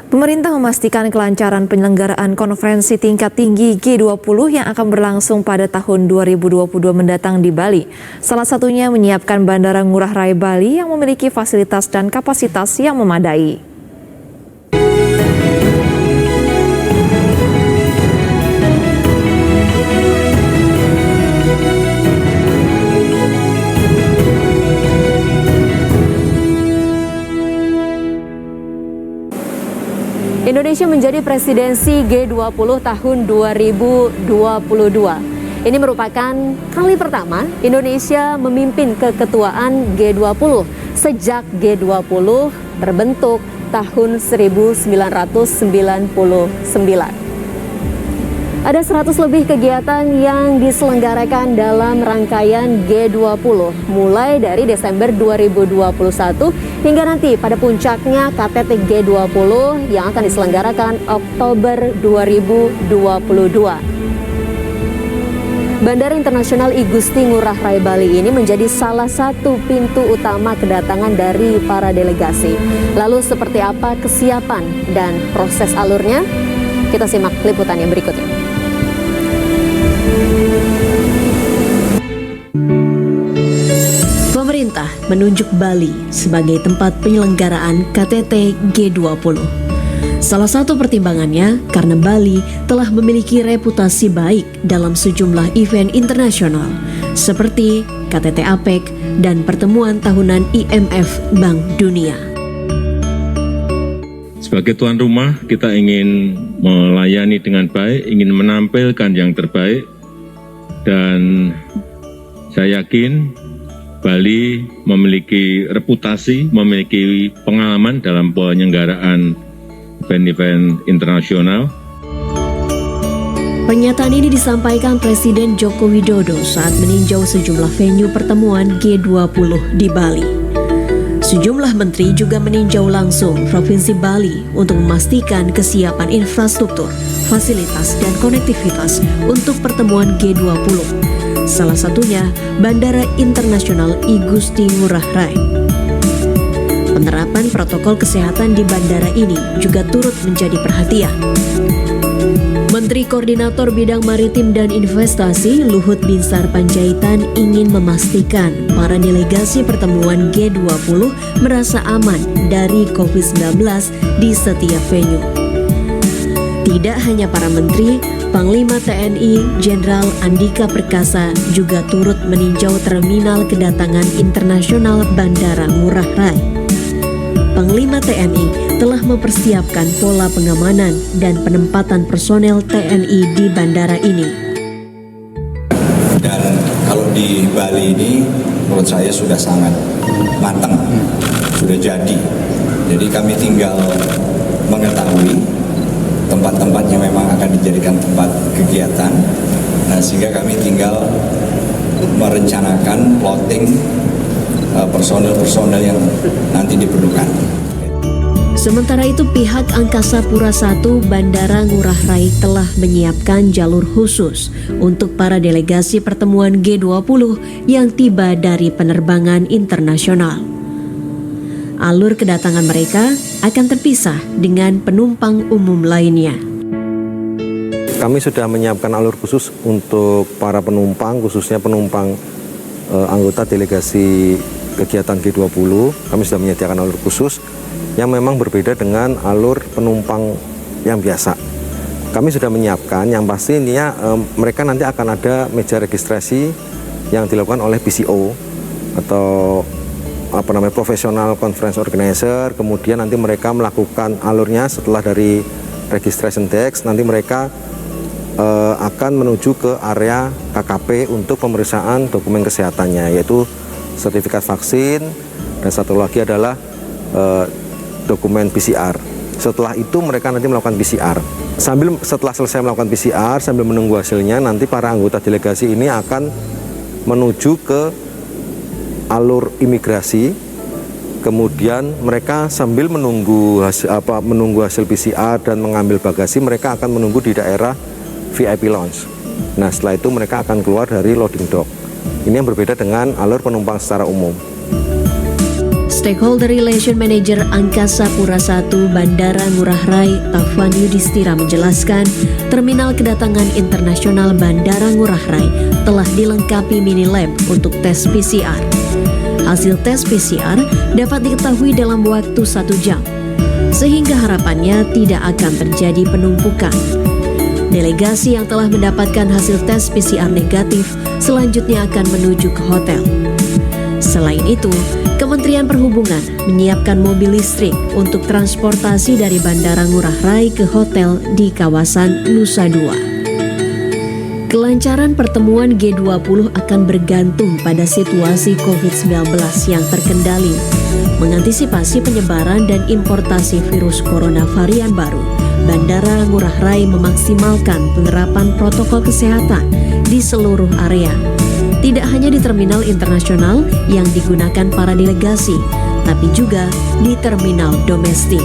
Pemerintah memastikan kelancaran penyelenggaraan konferensi tingkat tinggi G20 yang akan berlangsung pada tahun 2022 mendatang di Bali. Salah satunya menyiapkan Bandara Ngurah Rai Bali yang memiliki fasilitas dan kapasitas yang memadai. Indonesia menjadi presidensi G20 tahun 2022. Ini merupakan kali pertama Indonesia memimpin keketuaan G20 sejak G20 terbentuk tahun 1999. Ada 100 lebih kegiatan yang diselenggarakan dalam rangkaian G20 mulai dari Desember 2021 hingga nanti pada puncaknya KTT G20 yang akan diselenggarakan Oktober 2022. Bandara Internasional I Gusti Ngurah Rai Bali ini menjadi salah satu pintu utama kedatangan dari para delegasi. Lalu seperti apa kesiapan dan proses alurnya? Kita simak liputannya berikutnya. Pemerintah menunjuk Bali sebagai tempat penyelenggaraan KTT G20. Salah satu pertimbangannya karena Bali telah memiliki reputasi baik dalam sejumlah event internasional seperti KTT APEC dan pertemuan tahunan IMF Bank Dunia. Sebagai tuan rumah, kita ingin melayani dengan baik, ingin menampilkan yang terbaik, dan saya yakin Bali memiliki reputasi, memiliki pengalaman dalam penyelenggaraan event-event internasional. Pernyataan ini disampaikan Presiden Joko Widodo saat meninjau sejumlah venue pertemuan G20 di Bali. Sejumlah menteri juga meninjau langsung Provinsi Bali untuk memastikan kesiapan infrastruktur, fasilitas, dan konektivitas untuk pertemuan G20. Salah satunya Bandara Internasional I Gusti Ngurah Rai. Penerapan protokol kesehatan di bandara ini juga turut menjadi perhatian. Menteri Koordinator Bidang Maritim dan Investasi Luhut Binsar Panjaitan ingin memastikan para delegasi pertemuan G20 merasa aman dari COVID-19 di setiap venue. Tidak hanya para menteri, Panglima TNI Jenderal Andika Perkasa juga turut meninjau terminal kedatangan internasional Bandara Ngurah Rai. Panglima TNI telah mempersiapkan pola pengamanan dan penempatan personel TNI di bandara ini. Dan kalau di Bali ini menurut saya sudah sangat matang, sudah jadi. Jadi kami tinggal mengetahui tempat-tempat yang memang akan dijadikan tempat kegiatan. Nah, sehingga kami tinggal merencanakan plotting personel-personel yang nanti diperlukan. Sementara itu pihak Angkasa Pura I Bandara Ngurah Rai telah menyiapkan jalur khusus untuk para delegasi pertemuan G20 yang tiba dari penerbangan internasional. Alur kedatangan mereka akan terpisah dengan penumpang umum lainnya. Kami sudah menyiapkan alur khusus untuk para penumpang, khususnya penumpang anggota delegasi kegiatan G20. Kami sudah menyediakan alur khusus yang memang berbeda dengan alur penumpang yang biasa. Kami sudah menyiapkan, yang pasti intinya mereka nanti akan ada meja registrasi yang dilakukan oleh PCO atau professional conference organizer. Kemudian nanti mereka melakukan alurnya setelah dari registration desk, nanti mereka akan menuju ke area KKP untuk pemeriksaan dokumen kesehatannya, yaitu sertifikat vaksin, dan satu lagi adalah dokumen PCR. Setelah itu mereka nanti melakukan PCR. Setelah selesai melakukan PCR, sambil menunggu hasilnya, nanti para anggota delegasi ini akan menuju ke alur imigrasi. Kemudian mereka sambil menunggu hasil PCR dan mengambil bagasi, mereka akan menunggu di daerah VIP lounge. Nah, setelah itu mereka akan keluar dari loading dock. Ini yang berbeda dengan alur penumpang secara umum. Stakeholder Relation Manager Angkasa Pura I Bandara Ngurah Rai Taufan Yudhistira menjelaskan, terminal kedatangan internasional Bandara Ngurah Rai telah dilengkapi mini lab untuk tes PCR. Hasil tes PCR dapat diketahui dalam waktu 1 jam, sehingga harapannya tidak akan terjadi penumpukan. Delegasi yang telah mendapatkan hasil tes PCR negatif selanjutnya akan menuju ke hotel. Selain itu, Kementerian Perhubungan menyiapkan mobil listrik untuk transportasi dari Bandara Ngurah Rai ke hotel di kawasan Nusa Dua. Kelancaran pertemuan G20 akan bergantung pada situasi COVID-19 yang terkendali. Mengantisipasi penyebaran dan importasi virus corona varian baru, Bandara Ngurah Rai memaksimalkan penerapan protokol kesehatan di seluruh area. Tidak hanya di terminal internasional yang digunakan para delegasi, tapi juga di terminal domestik.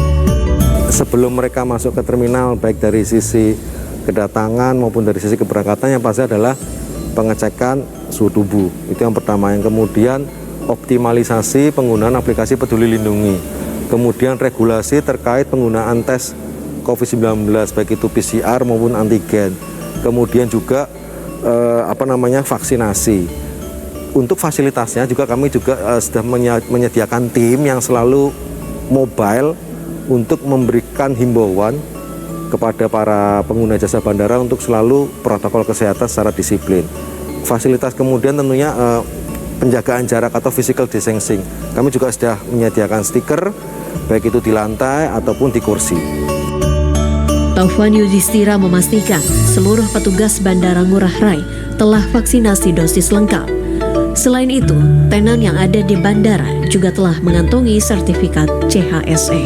Sebelum mereka masuk ke terminal, baik dari sisi kedatangan maupun dari sisi keberangkatan, yang pasti adalah pengecekan suhu tubuh. Itu yang pertama. Yang kemudian optimalisasi penggunaan aplikasi Peduli Lindungi. Kemudian regulasi terkait penggunaan tes COVID-19, baik itu PCR maupun antigen. Kemudian juga vaksinasi. Untuk fasilitasnya juga kami juga sudah menyediakan tim yang selalu mobile untuk memberikan himbauan kepada para pengguna jasa bandara untuk selalu protokol kesehatan secara disiplin. Fasilitas kemudian tentunya penjagaan jarak atau physical distancing. Kami juga sudah menyediakan stiker baik itu di lantai ataupun di kursi. Taufan Yudhistira memastikan seluruh petugas Bandara Ngurah Rai telah vaksinasi dosis lengkap. Selain itu, tenan yang ada di bandara juga telah mengantongi sertifikat CHSE.